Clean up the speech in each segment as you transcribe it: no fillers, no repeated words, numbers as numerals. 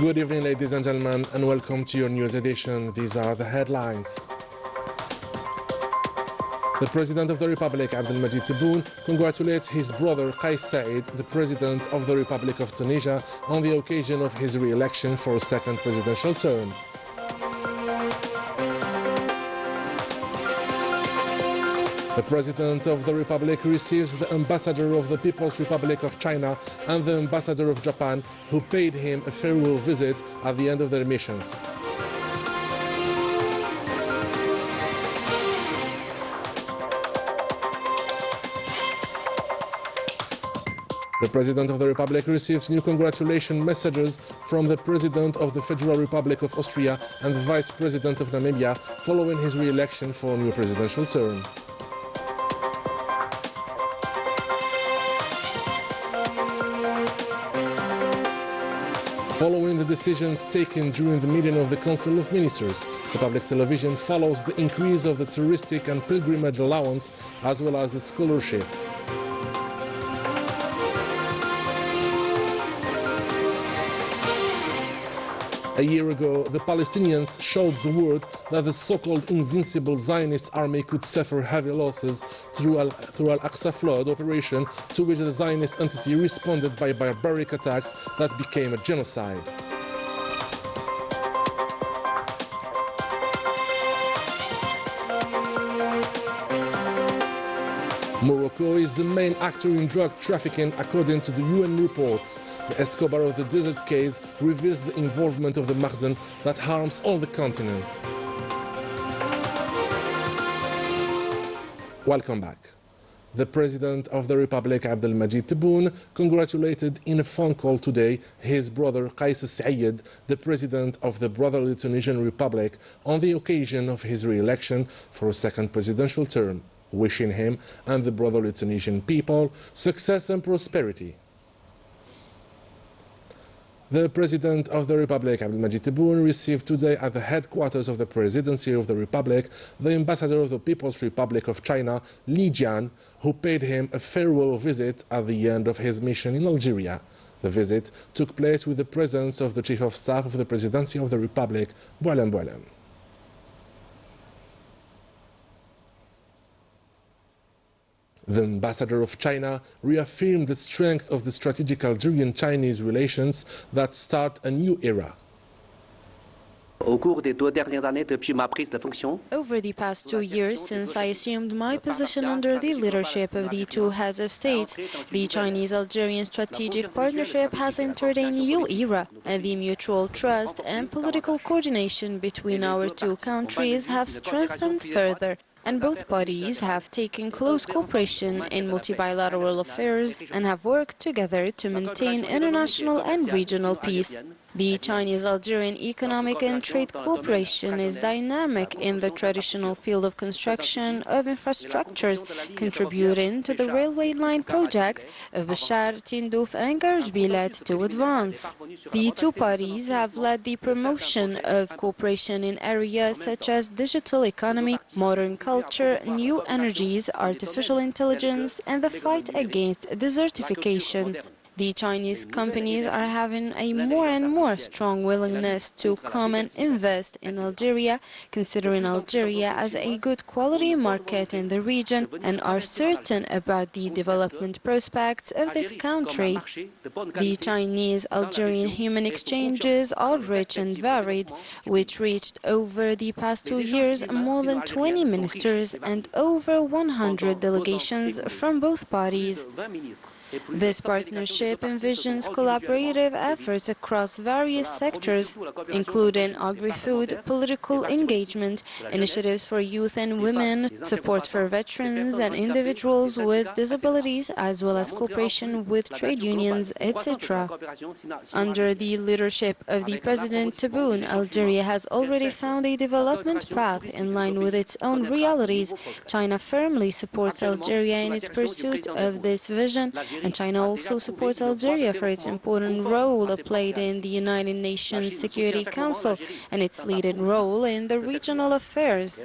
Good evening, ladies and gentlemen, and welcome to your news edition. These are the headlines. The President of the Republic, Abdelmajid Tebboune, congratulates his brother Kais Said, the President of the Republic of Tunisia, on the occasion of his re-election for a second presidential term. The President of the Republic receives the Ambassador of the People's Republic of China and the Ambassador of Japan, who paid him a farewell visit at the end of their missions. The President of the Republic receives new congratulation messages from the President of the Federal Republic of Austria and the Vice President of Namibia following his re-election for a new presidential term. Following the decisions taken during the meeting of the Council of Ministers, the public television follows the increase of the touristic and pilgrimage allowance as well as the scholarship. A year ago, the Palestinians showed the world that the so-called invincible Zionist army could suffer heavy losses through Al-Aqsa flood operation, to which the Zionist entity responded by barbaric attacks that became a genocide. Morocco is the main actor in drug trafficking according to the UN reports. The Escobar of the Desert case reveals the involvement of the Makhzen that harms all the continent. Welcome back. The President of the Republic, Abdelmajid Tebboune, congratulated in a phone call today his brother Kais Said, the President of the Brotherly Tunisian Republic, on the occasion of his re-election for a second presidential term, wishing him and the brotherly Tunisian people success and prosperity. The President of the Republic, Abdelmajid Tebboune, received today at the headquarters of the Presidency of the Republic the Ambassador of the People's Republic of China, Li Jian, who paid him a farewell visit at the end of his mission in Algeria. The visit took place with the presence of the Chief of Staff of the Presidency of the Republic, Boualem Boualem. The Ambassador of China reaffirmed the strength of the strategic Algerian-Chinese relations that start a new era. Over the past 2 years, since I assumed my position under the leadership of the two heads of states, the Chinese-Algerian strategic partnership has entered a new era, and the mutual trust and political coordination between our two countries have strengthened further. And both parties have taken close cooperation in multilateral affairs and have worked together to maintain international and regional peace. The Chinese-Algerian economic and trade cooperation is dynamic in the traditional field of construction of infrastructures, contributing to the railway line project of Bashar, Tindouf and Garjbilat to advance. The two parties have led the promotion of cooperation in areas such as digital economy, modern culture, new energies, artificial intelligence, and the fight against desertification. The Chinese companies are having a more and more strong willingness to come and invest in Algeria, considering Algeria as a good quality market in the region, and are certain about the development prospects of this country. The Chinese-Algerian human exchanges are rich and varied, which reached over the past 2 years more than 20 ministers and over 100 delegations from both parties. This partnership envisions collaborative efforts across various sectors, including agri-food, political engagement, initiatives for youth and women, support for veterans and individuals with disabilities, as well as cooperation with trade unions, etc. Under the leadership of the President Tebboune, Algeria has already found a development path in line with its own realities. China firmly supports Algeria in its pursuit of this vision, And China also supports Algeria for its important role played in the United Nations Security Council and its leading role in the regional affairs.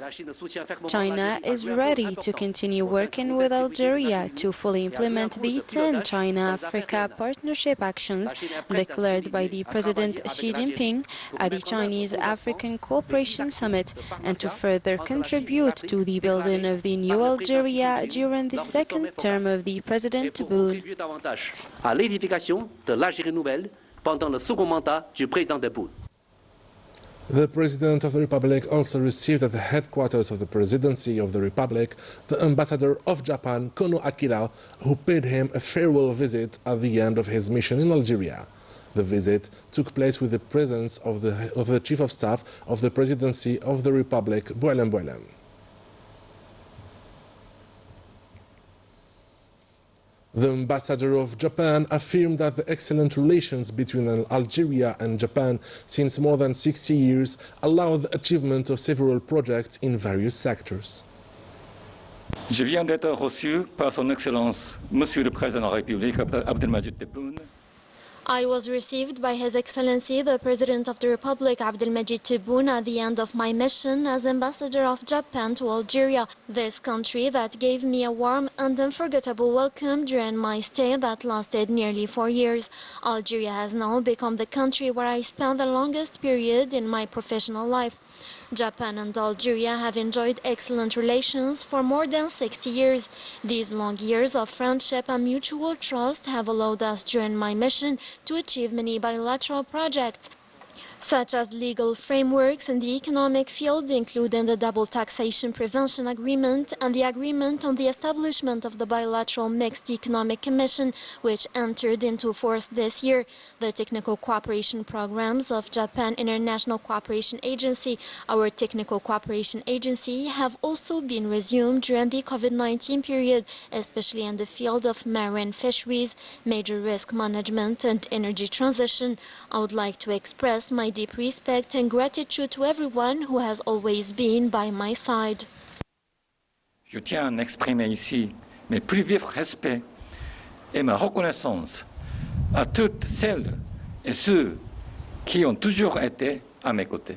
China is ready to continue working with Algeria to fully implement the 10 China-Africa partnership actions declared by the President Xi Jinping at the Chinese-African Cooperation Summit and to further contribute to the building of the new Algeria during the second term of the President Tebboune. À l'édification de l'Algérie nouvelle pendant le second mandat du président Tebboune. The President of the Republic also received at the headquarters of the Presidency of the Republic the Ambassador of Japan, Kono Akira, who paid him a farewell visit at the end of his mission in Algeria. The visit took place with the presence of the Chief of Staff of the Presidency of the Republic, Boualem Boualem. The ambassador of Japan affirmed that the excellent relations between Algeria and Japan since more than 60 years allowed the achievement of several projects in various sectors. Je viens d'être reçu par son Excellence, Monsieur le Président de la République, Abdelmadjid Tebboune. I was received by His Excellency the President of the Republic, Abdelmadjid Tebboune, at the end of my mission as Ambassador of Japan to Algeria, this country that gave me a warm and unforgettable welcome during my stay that lasted nearly 4 years. Algeria has now become the country where I spent the longest period in my professional life. Japan and Algeria have enjoyed excellent relations for more than 60 years. These long years of friendship and mutual trust have allowed us during my mission to achieve many bilateral projects, such as legal frameworks in the economic field, including the Double Taxation Prevention Agreement and the agreement on the establishment of the Bilateral Mixed Economic Commission, which entered into force this year. The technical cooperation programs of Japan International Cooperation Agency, our technical cooperation agency, have also been resumed during the COVID-19 period, especially in the field of marine fisheries, major risk management, and energy transition. I would like to express my deep respect and gratitude to everyone who has always been by my side. Je tiens à exprimer ici mes plus vifs respects et ma reconnaissance à toutes celles et ceux qui ont toujours été à mes côtés.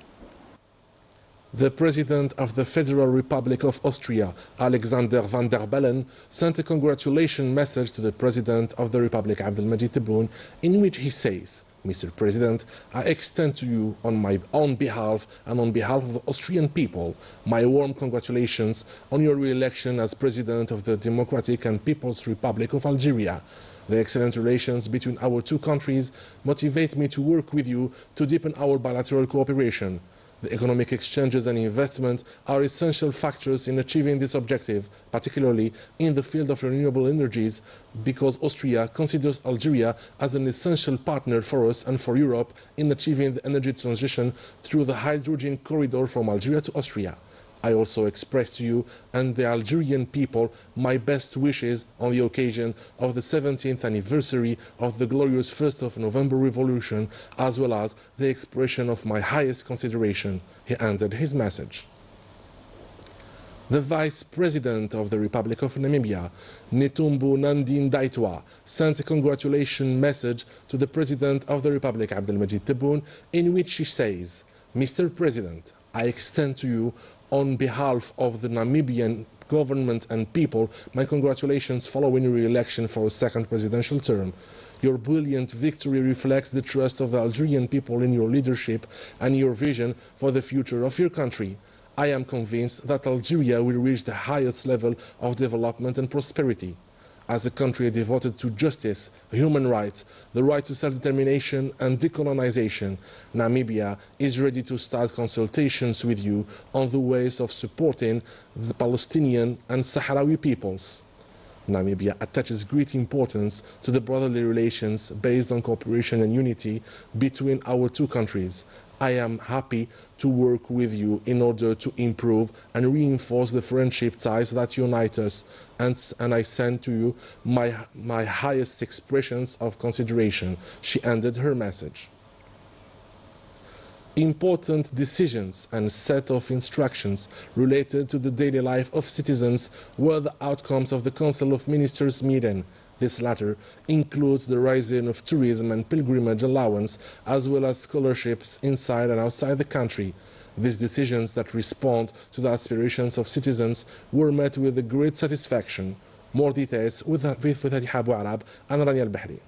The President of the Federal Republic of Austria, Alexander van der Bellen, sent a congratulation message to the President of the Republic, Abdelmadjid Tebboune, in which he says, Mr. President, I extend to you on my own behalf and on behalf of the Austrian people my warm congratulations on your re-election as President of the Democratic and People's Republic of Algeria. The excellent relations between our two countries motivate me to work with you to deepen our bilateral cooperation. The economic exchanges and investment are essential factors in achieving this objective, particularly in the field of renewable energies, because Austria considers Algeria as an essential partner for us and for Europe in achieving the energy transition through the hydrogen corridor from Algeria to Austria. I also express to you and the Algerian people my best wishes on the occasion of the 17th anniversary of the glorious 1st of November Revolution, as well as the expression of my highest consideration. He ended his message. The Vice President of the Republic of Namibia, Netumbo Nandi-Ndaitwah, sent a congratulation message to the President of the Republic, Abdelmadjid Tebboune, in which she says, Mr. President, I extend to you on behalf of the Namibian government and people, my congratulations following your re-election for a second presidential term. Your brilliant victory reflects the trust of the Algerian people in your leadership and your vision for the future of your country. I am convinced that Algeria will reach the highest level of development and prosperity. As a country devoted to justice, human rights, the right to self-determination and decolonization, Namibia is ready to start consultations with you on the ways of supporting the Palestinian and Sahrawi peoples. Namibia attaches great importance to the brotherly relations based on cooperation and unity between our two countries. I am happy to work with you in order to improve and reinforce the friendship ties that unite us, and I send to you my highest expressions of consideration. She ended her message. Important decisions and set of instructions related to the daily life of citizens were the outcomes of the Council of Ministers meeting. This latter includes the raising of tourism and pilgrimage allowance, as well as scholarships inside and outside the country. These decisions that respond to the aspirations of citizens were met with great satisfaction. More details with Fatiha Abu Arab and Rania Al-Bahri.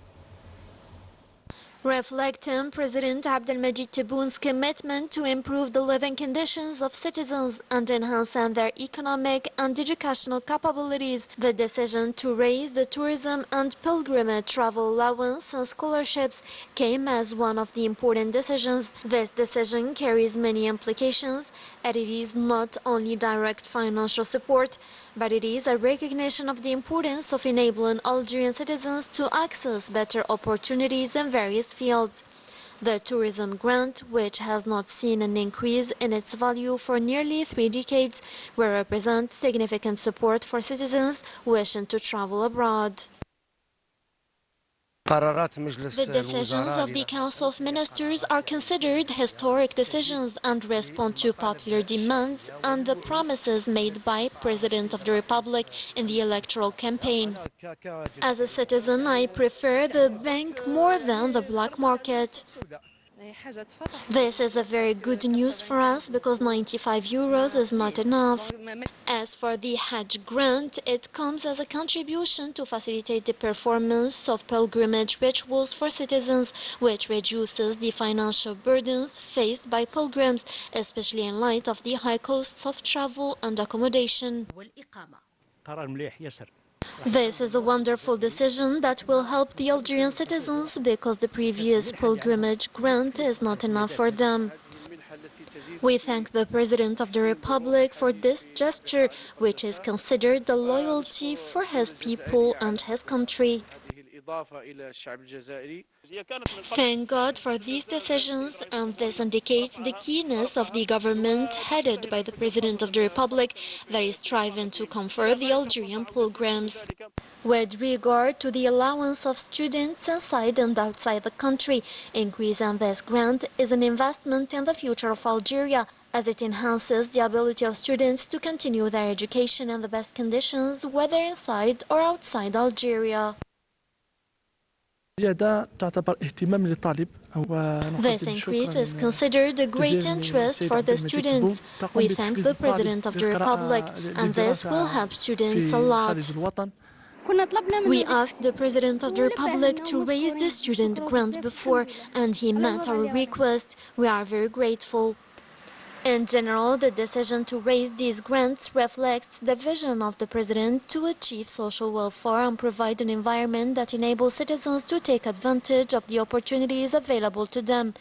Reflecting President Abdelmajid Tebboun's commitment to improve the living conditions of citizens and enhancing their economic and educational capabilities, the decision to raise the tourism and pilgrimage travel allowance and scholarships came as one of the important decisions. This decision carries many implications, and it is not only direct financial support, but it is a recognition of the importance of enabling Algerian citizens to access better opportunities in various fields. The tourism grant, which has not seen an increase in its value for nearly 3 decades, will represent significant support for citizens wishing to travel abroad. The decisions of the Council of Ministers are considered historic decisions and respond to popular demands and the promises made by President of the Republic in the electoral campaign. As a citizen, I prefer the bank more than the black market. This is a very good news for us because 95 euros is not enough. As for the Hajj grant, it comes as a contribution to facilitate the performance of pilgrimage rituals for citizens, which reduces the financial burdens faced by pilgrims, especially in light of the high costs of travel and accommodation. This is a wonderful decision that will help the Algerian citizens because the previous pilgrimage grant is not enough for them. We thank the President of the Republic for this gesture, which is considered the loyalty for his people and his country. Thank God for these decisions, and this indicates the keenness of the government headed by the President of the Republic that is striving to comfort the Algerian pilgrims. With regard to the allowance of students inside and outside the country, increasing this grant is an investment in the future of Algeria, as it enhances the ability of students to continue their education in the best conditions, whether inside or outside Algeria. This increase is considered a great interest for the students. We thank the President of the Republic, and this will help students a lot. We asked the President of the Republic to raise the student grant before, and he met our request. We are very grateful. In general, the decision to raise these grants reflects the vision of the President to achieve social welfare and provide an environment that enables citizens to take advantage of the opportunities available to them.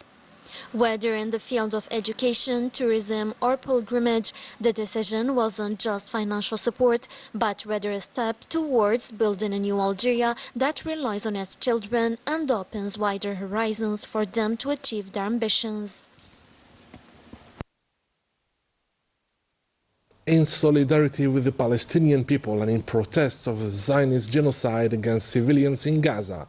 Whether in the field of education, tourism, or pilgrimage, the decision wasn't just financial support, but rather a step towards building a new Algeria that relies on its children and opens wider horizons for them to achieve their ambitions. In solidarity with the Palestinian people and in protests of the Zionist genocide against civilians in Gaza,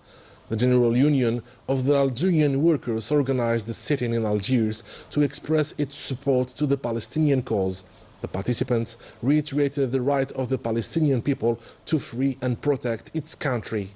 the General Union of the Algerian Workers organized a sit-in in Algiers to express its support to the Palestinian cause. The participants reiterated the right of the Palestinian people to free and protect its country.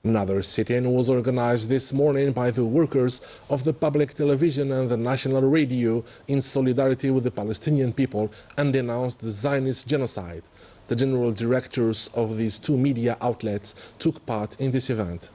Another sit-in was organized this morning by the workers of the public television and the national radio in solidarity with the Palestinian people and denounced the Zionist genocide. The general directors of these two media outlets took part in this event.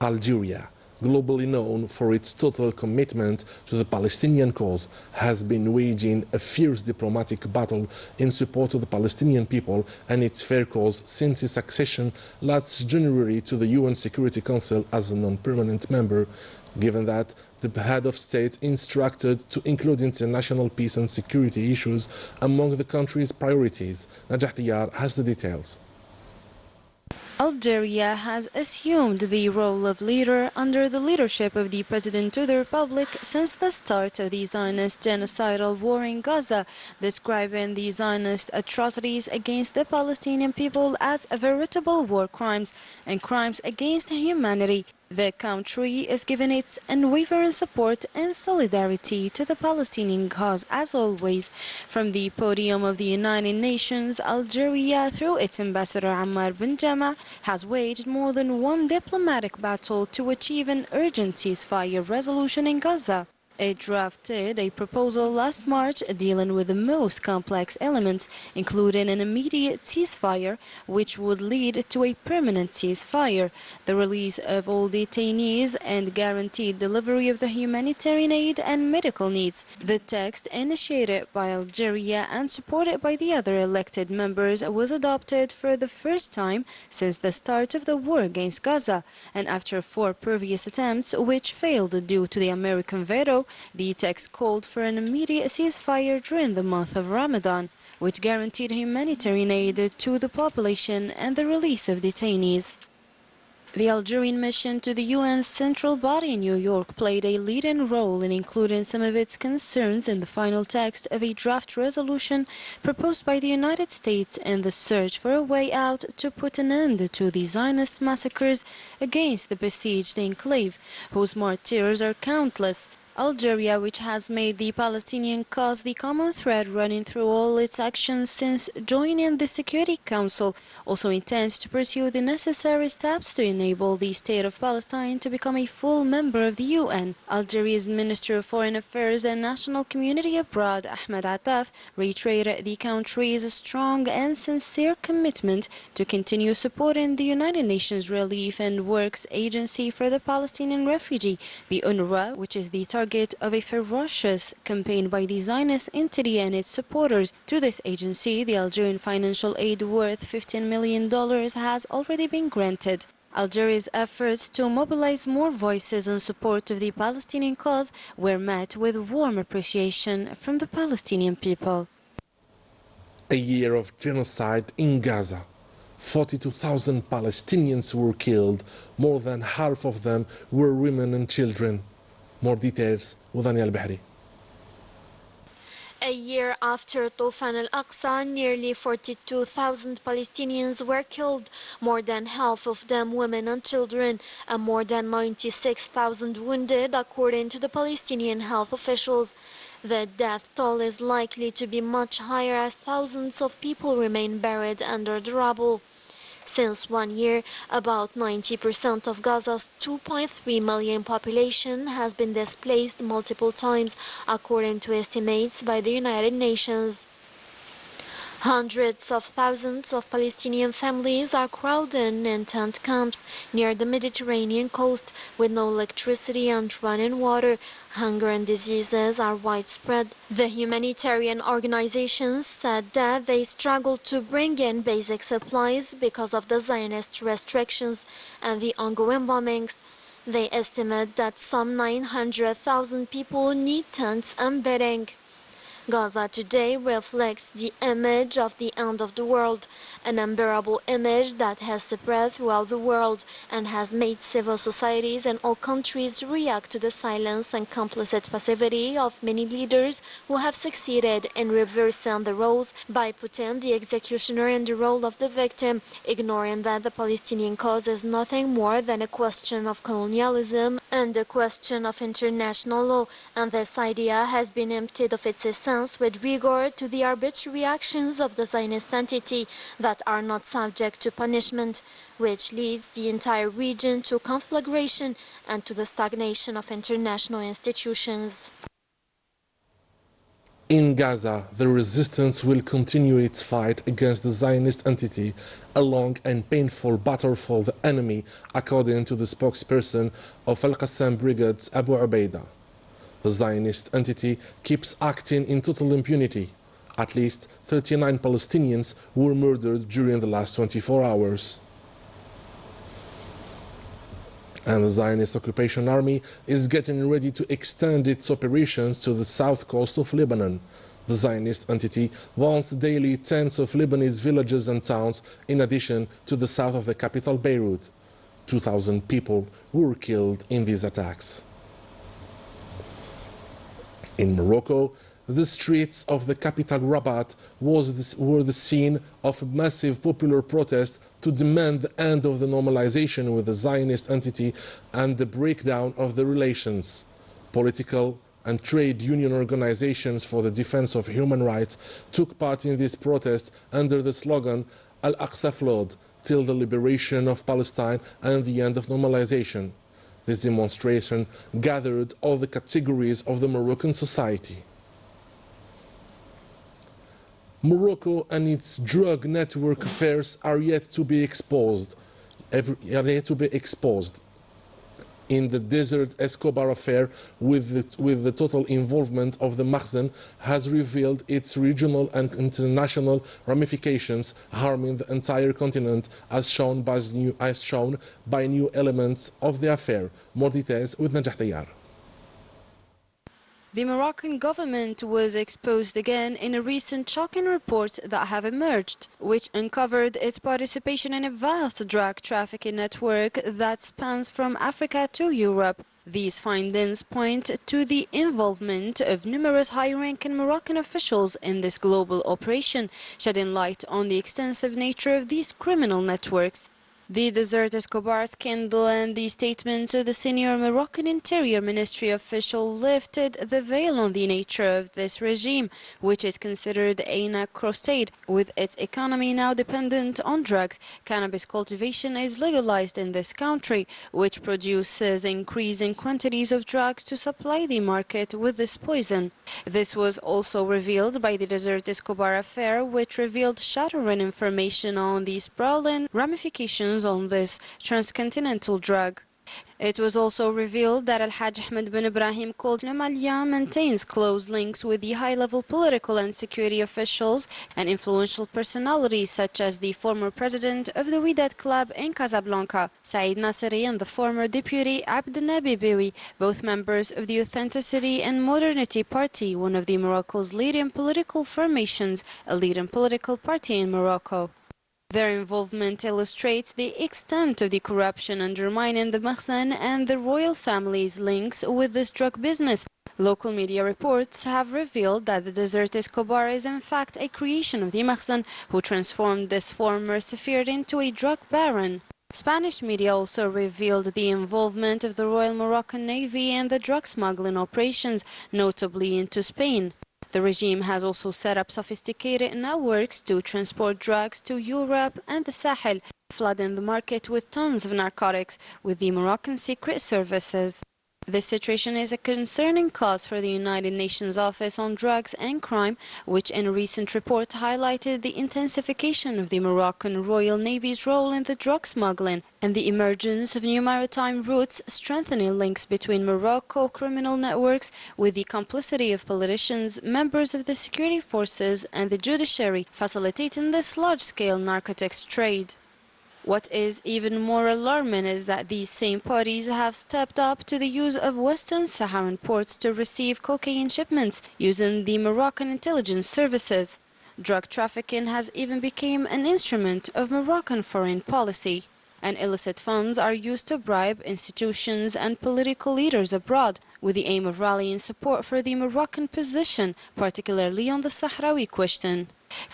Algeria, globally known for its total commitment to the Palestinian cause, has been waging a fierce diplomatic battle in support of the Palestinian people and its fair cause since its accession last January to the UN Security Council as a non-permanent member, given that the head of state instructed to include international peace and security issues among the country's priorities. Najah Tiyar has the details. Algeria has assumed the role of leader under the leadership of the President of the Republic since the start of the Zionist genocidal war in Gaza, describing the Zionist atrocities against the Palestinian people as veritable war crimes and crimes against humanity. The country is giving its unwavering support and solidarity to the Palestinian cause as always. From the podium of the United Nations, Algeria, through its ambassador Ammar bin Jama, has waged more than one diplomatic battle to achieve an urgent ceasefire resolution in Gaza. It drafted a proposal last March dealing with the most complex elements, including an immediate ceasefire, which would lead to a permanent ceasefire, the release of all detainees, and guaranteed delivery of the humanitarian aid and medical needs. The text, initiated by Algeria and supported by the other elected members, was adopted for the first time since the start of the war against Gaza, and after 4 previous attempts, which failed due to the American veto, the text called for an immediate ceasefire during the month of Ramadan, which guaranteed humanitarian aid to the population and the release of detainees. The Algerian mission to the UN's central body in New York played a leading role in including some of its concerns in the final text of a draft resolution proposed by the United States in the search for a way out to put an end to the Zionist massacres against the besieged enclave, whose martyrs are countless. Algeria, which has made the Palestinian cause the common thread running through all its actions since joining the Security Council, also intends to pursue the necessary steps to enable the State of Palestine to become a full member of the UN. Algeria's Minister of Foreign Affairs and National Community Abroad, Ahmed Attaf, reiterated the country's strong and sincere commitment to continue supporting the United Nations Relief and Works Agency for the Palestinian Refugee, the UNRWA, which is the target of a ferocious campaign by the Zionist entity and its supporters. To this agency, the Algerian financial aid worth $15 million has already been granted. Algeria's efforts to mobilize more voices in support of the Palestinian cause were met with warm appreciation from the Palestinian people. A year of genocide in Gaza. 42,000 Palestinians were killed. More than half of them were women and children. More details with Daniel Bahri. A year after Tufan al-Aqsa, nearly 42,000 Palestinians were killed, more than half of them women and children, and more than 96,000 wounded, according to the Palestinian health officials. The death toll is likely to be much higher as thousands of people remain buried under the rubble. Since 1 year, about 90% of Gaza's 2.3 million population has been displaced multiple times, according to estimates by the United Nations. Hundreds of thousands of Palestinian families are crowded in tent camps near the Mediterranean coast with no electricity and running water. Hunger and diseases are widespread. The humanitarian organizations said that they struggled to bring in basic supplies because of the Zionist restrictions and the ongoing bombings. They estimate that some 900,000 people need tents and bedding. Gaza today reflects the image of the end of the world, an unbearable image that has spread throughout the world and has made civil societies in all countries react to the silence and complicit passivity of many leaders who have succeeded in reversing the roles by putting the executioner in the role of the victim, ignoring that the Palestinian cause is nothing more than a question of colonialism and a question of international law, and this idea has been emptied of its essence with regard to the arbitrary actions of the Zionist entity that are not subject to punishment, which leads the entire region to conflagration and to the stagnation of international institutions. In Gaza, the resistance will continue its fight against the Zionist entity, a long and painful battle for the enemy, according to the spokesperson of Al-Qassam Brigade's Abu Ubaidah. The Zionist entity keeps acting in total impunity. At least 39 Palestinians were murdered during the last 24 hours. And the Zionist occupation army is getting ready to extend its operations to the south coast of Lebanon. The Zionist entity wants daily tens of Lebanese villages and towns in addition to the south of the capital Beirut. 2,000 people were killed in these attacks. In Morocco, the streets of the capital Rabat were the scene of a massive popular protest to demand the end of the normalization with the Zionist entity and the breakdown of the relations. Political and trade union organizations for the defense of human rights took part in this protest under the slogan Al-Aqsa Flood, till the liberation of Palestine and the end of normalization. This demonstration gathered all the categories of the Moroccan society. Morocco and its drug network affairs are yet to be exposed. In the Desert Escobar affair, with the total involvement of the Makhzen, has revealed its regional and international ramifications, harming the entire continent, as shown by new elements of the affair. More details with Najah Tayyar. The Moroccan government was exposed again in a recent shocking report that have emerged, which uncovered its participation in a vast drug trafficking network that spans from Africa to Europe. These findings point to the involvement of numerous high-ranking Moroccan officials in this global operation, shedding light on the extensive nature of these criminal networks. The Desert Escobar scandal and the statement of the senior Moroccan Interior Ministry official lifted the veil on the nature of this regime, which is considered a narco-state. With its economy now dependent on drugs, cannabis cultivation is legalized in this country, which produces increasing quantities of drugs to supply the market with this poison. This was also revealed by the Desert Escobar affair, which revealed shattering information on the sprawling ramifications on this transcontinental drug. It was also revealed that Al-Hajj Ahmed bin Ibrahim called Namalia maintains close links with the high-level political and security officials and influential personalities such as the former president of the Wydad Club in Casablanca, Said Naseri, and the former deputy Abd Nabi Biwi, both members of the Authenticity and Modernity Party, one of the Morocco's leading political formations, a leading political party in Morocco. Their involvement illustrates the extent of the corruption undermining the Makhzen and the royal family's links with this drug business. Local media reports have revealed that the Desert Escobar is in fact a creation of the Makhzen, who transformed this former Saphir into a drug baron. Spanish media also revealed the involvement of the Royal Moroccan Navy in the drug smuggling operations, notably into Spain. The regime has also set up sophisticated networks to transport drugs to Europe and the Sahel, flooding the market with tons of narcotics with the Moroccan secret services. This situation is a concerning cause for the United Nations Office on Drugs and Crime, which in a recent report highlighted the intensification of the Moroccan Royal Navy's role in the drug smuggling and the emergence of new maritime routes, strengthening links between Morocco criminal networks with the complicity of politicians, members of the security forces and the judiciary, facilitating this large-scale narcotics trade. What is even more alarming is that these same parties have stepped up to the use of Western Saharan ports to receive cocaine shipments using the Moroccan intelligence services. Drug trafficking has even become an instrument of Moroccan foreign policy, and illicit funds are used to bribe institutions and political leaders abroad with the aim of rallying support for the Moroccan position, particularly on the Sahrawi question.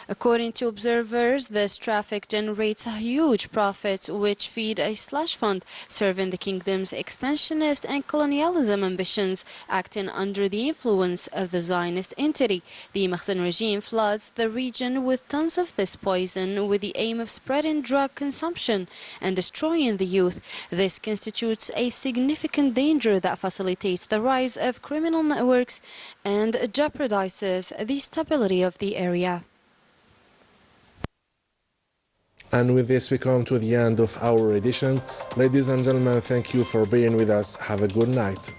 According to observers, this traffic generates huge profits which feed a slush fund, serving the kingdom's expansionist and colonialism ambitions. Acting under the influence of the Zionist entity, the Makhzen regime floods the region with tons of this poison with the aim of spreading drug consumption and destroying the youth. This constitutes a significant danger that facilitates the rise of criminal networks and jeopardizes the stability of the area. And with this, we come to the end of our edition. Ladies and gentlemen, thank you for being with us. Have a good night.